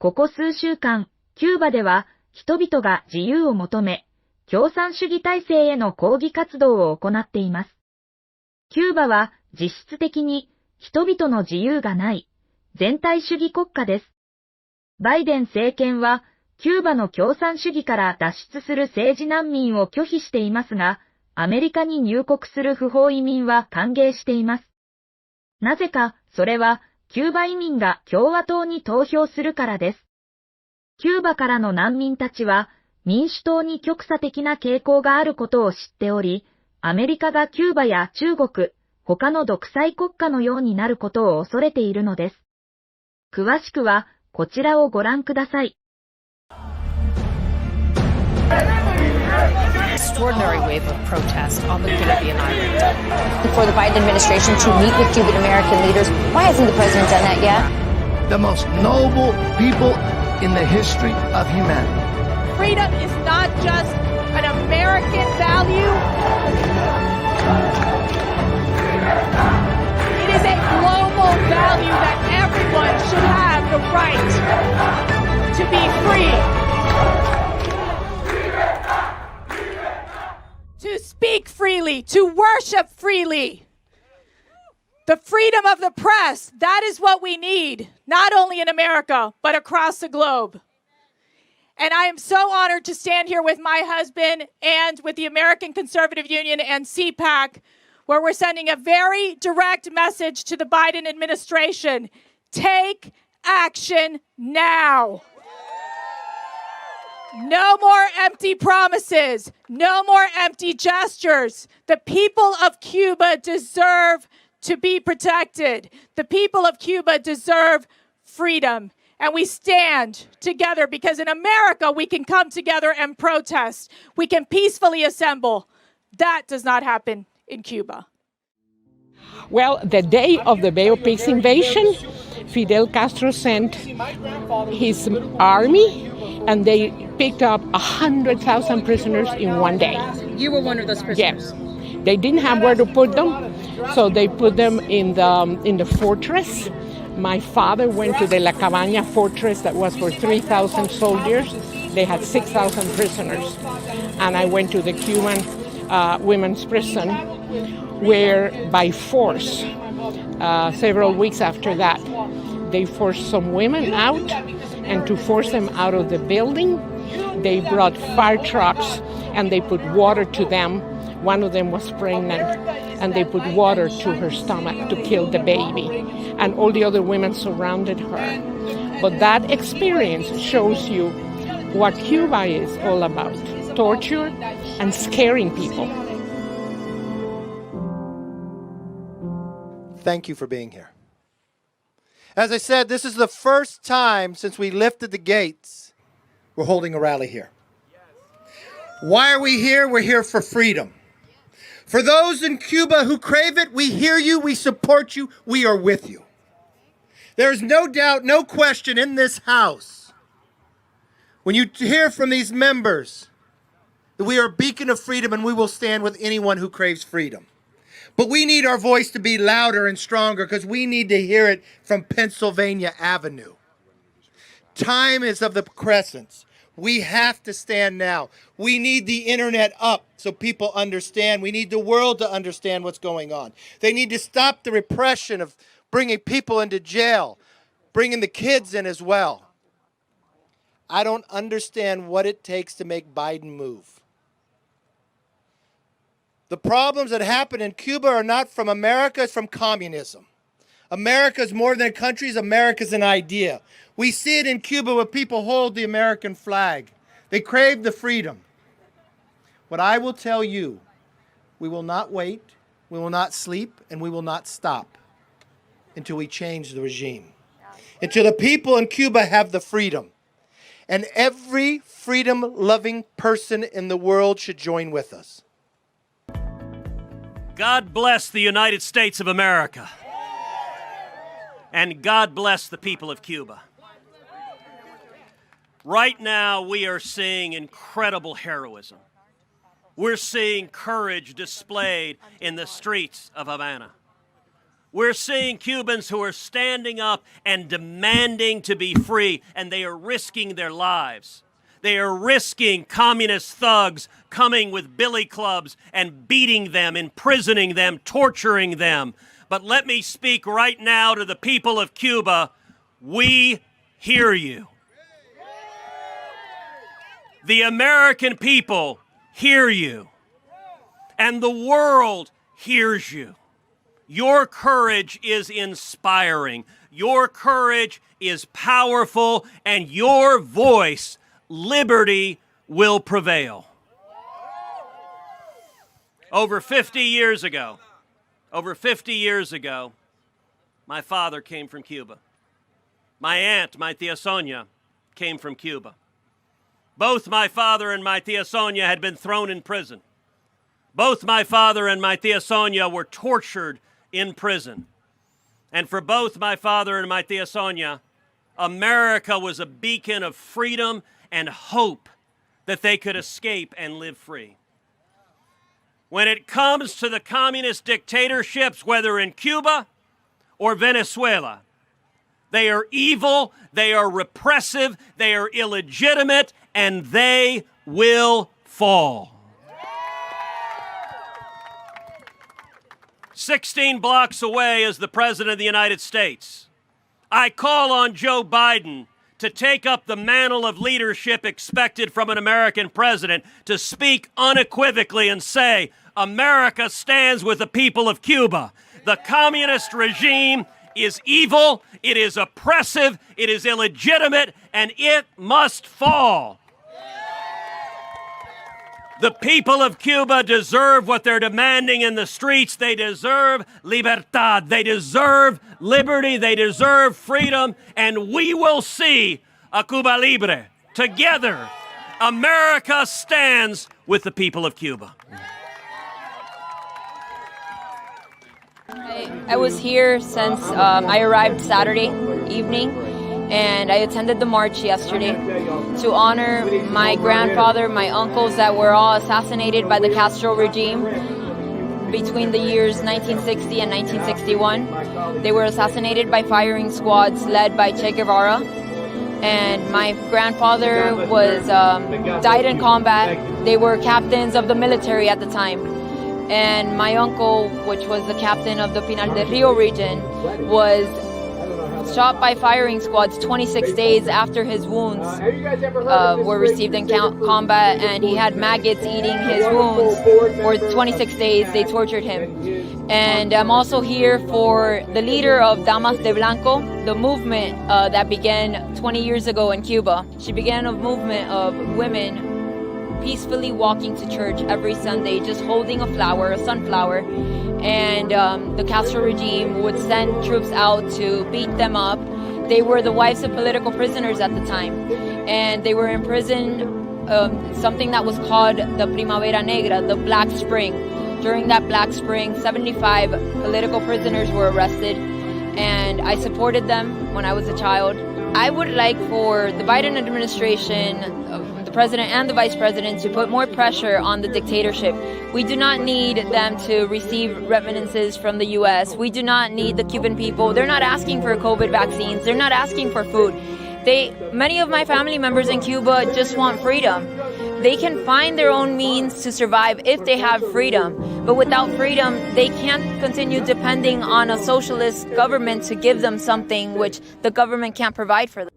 ここ数週間、キューバでは人々が自由を求め、共産主義体制への抗議活動を行っています。キューバは実質的に人々の自由がない全体主義国家です。バイデン政権はキューバの共産主義から脱出する政治難民を拒否していますが、アメリカに入国する不法移民は歓迎しています。なぜか、それはキューバ移民が共和党に投票するからです。キューバからの難民たちは民主党に極左的な傾向があることを知っており、アメリカがキューバや中国、他の独裁国家のようになることを恐れているのです。詳しくはこちらをご覧ください。Extraordinary wave of protest on the Caribbean island. For the Biden administration to meet with Cuban American leaders, why hasn't the president done that yet? The most noble people in the history of humanity. Freedom is not just an American value. It is a global value that everyone should have the right to be free. To speak freely, to worship freely. The freedom of the press, that is what we need, not only in America, but across the globe. And I am so honored to stand here with my husband and with the American Conservative Union and CPAC, where we're sending a very direct message to the Biden administration. Take action now. No more empty promises. No more empty gestures. The people of Cuba deserve to be protected. The people of Cuba deserve freedom. And we stand together because in America we can come together and protest. We can peacefully assemble. That does not happen in Cuba. Well, the day of the Bay of Pigs invasion, Fidel Castro sent his army and they picked up 100,000 prisoners in one day. You were one of those prisoners? Yes. They didn't have where to put them, so they put them in the fortress. My father went to the La Cabaña fortress that was for 3,000 soldiers. They had 6,000 prisoners. And I went to the Cuban women's prison where by force, several weeks after that, they forced some women out, and to force them out of the building, they brought fire trucks and they put water to them. One of them was pregnant, and they put water to her stomach to kill the baby. And all the other women surrounded her. But that experience shows you what Cuba is all about, torture and scaring people. Thank you for being here. As I said, this is the first time since we lifted the gates we're holding a rally here. Why are we here? We're here for freedom. For those in Cuba who crave it, we hear you, we support you, we are with you. There is no doubt, no question in this House, when you hear from these members, that we are a beacon of freedom and we will stand with anyone who craves freedom. But we need our voice to be louder and stronger because we need to hear it from Pennsylvania Avenue. Time is of the essence. We have to stand now. We need the internet up so people understand. We need the world to understand what's going on. They need to stop the repression of bringing people into jail, bringing the kids in as well. I don't understand what it takes to make Biden move. The problems that happen in Cuba are not from America, it's from communism. America is more than a country, America is an idea. We see it in Cuba where people hold the American flag. They crave the freedom. What I will tell you, we will not wait, we will not sleep, and we will not stop until we change the regime. Until the people in Cuba have the freedom. And every freedom-loving person in the world should join with us. God bless the United States of America. And God bless the people of Cuba. Right now, we are seeing incredible heroism. We're seeing courage displayed in the streets of Havana. We're seeing Cubans who are standing up and demanding to be free, and they are risking their lives. They are risking communist thugs coming with billy clubs and beating them, imprisoning them, torturing them. But let me speak right now to the people of Cuba. We hear you. The American people hear you. And the world hears you. Your courage is inspiring. Your courage is powerful, and your voice, liberty, will prevail. Over 50 years ago, my father came from Cuba. My aunt, my tia Sonia, came from Cuba. Both my father and my tia Sonia had been thrown in prison. Both my father and my tia Sonia were tortured in prison. And for both my father and my tia Sonia, America was a beacon of freedom and hope that they could escape and live free. When it comes to the communist dictatorships, whether in Cuba or Venezuela, they are evil, they are repressive, they are illegitimate, and they will fall. 16 blocks away is the President of the United States. I call on Joe Biden to take up the mantle of leadership expected from an American president, to speak unequivocally and say, America stands with the people of Cuba. The communist regime is evil, it is oppressive, it is illegitimate, and it must fall. The people of Cuba deserve what they're demanding in the streets. They deserve libertad. They deserve liberty. They deserve freedom. And we will see a Cuba Libre. Together, America stands with the people of Cuba. I was here since I arrived Saturday evening, and I attended the march yesterday to honor my grandfather, my uncles that were all assassinated by the Castro regime between the years 1960 and 1961. They were assassinated by firing squads led by Che Guevara, and my grandfather was died in combat. They were captains of the military at the time. And my uncle, which was the captain of the Pinal del Rio region, was shot by firing squads 26 days after his wounds were received in combat, and he had maggots eating his wounds for 26 days. They tortured him. And I'm also here for the leader of Damas de Blanco, the movement that began 20 years ago in Cuba. She began a movement of women peacefully walking to church every Sunday, just holding a flower, a sunflower, and the Castro regime would send troops out to beat them up. They were the wives of political prisoners at the time, and they were imprisoned something that was called the Primavera Negra, the Black Spring. During that Black Spring, 75 political prisoners were arrested, and I supported them when I was a child. I would like for the Biden administration, the president and the vice president, to put more pressure on the dictatorship. We do not need them to receive remittances from the U.S. We do not need the Cuban people. They're not asking for COVID vaccines. They're not asking for food. Many of my family members in Cuba just want freedom. They can find their own means to survive if they have freedom. But without freedom, they can't continue depending on a socialist government to give them something which the government can't provide for them.